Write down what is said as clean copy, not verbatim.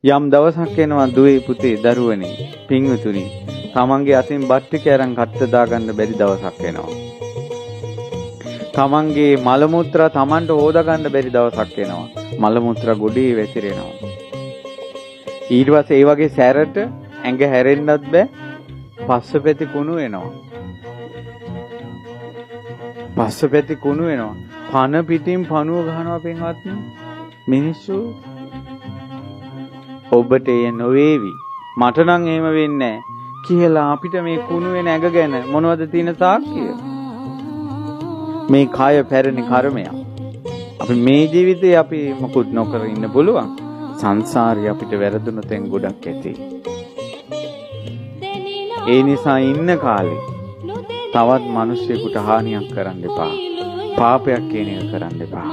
යම් දවසක් එනවා දුවේ පුතේ දරුවනේ පින්වතුනි තමන්ගේ අතින් බත් ටික අරන් කට්ට දාගන්න බැරි දවසක් එනවා. තමන්ගේ මල මුත්‍රා තමන්ට හොදා ගන්න බැරි දවසක් එනවා. මල මුත්‍රා ගොඩේ වැතිරෙනවා. ඊට පස්සේ ඒ වගේ සැරට ඇඟ හැරෙන්නත් බෑ. පස්සපැති කුණු වෙනවා. පස්සපැති කුණු වෙනවා. පන පිටින් පණුව ගහනවා පින්වත්නි. මිනිස්සු ඔබට එය නොවේවි. මට නම් එහෙම වෙන්නේ නැහැ කියලා අපිට මේ කුණු වෙන ඇඟ ගැන මොනවද තියෙන සාක්ෂිය? මේ කය පැරණි කර්මයක්. අපි මේ ජීවිතේ අපි මොකුත් නොකර ඉන්න පුළුවන්. සංසාරේ අපිට වැරදුණු තැන් ගොඩක් ඇති. ඒ නිසා ඉන්න කාලේ තවත් මිනිස්සුෙකුට හානියක් කරන්න එපා. පාපයක් කියන එක කරන්න එපා.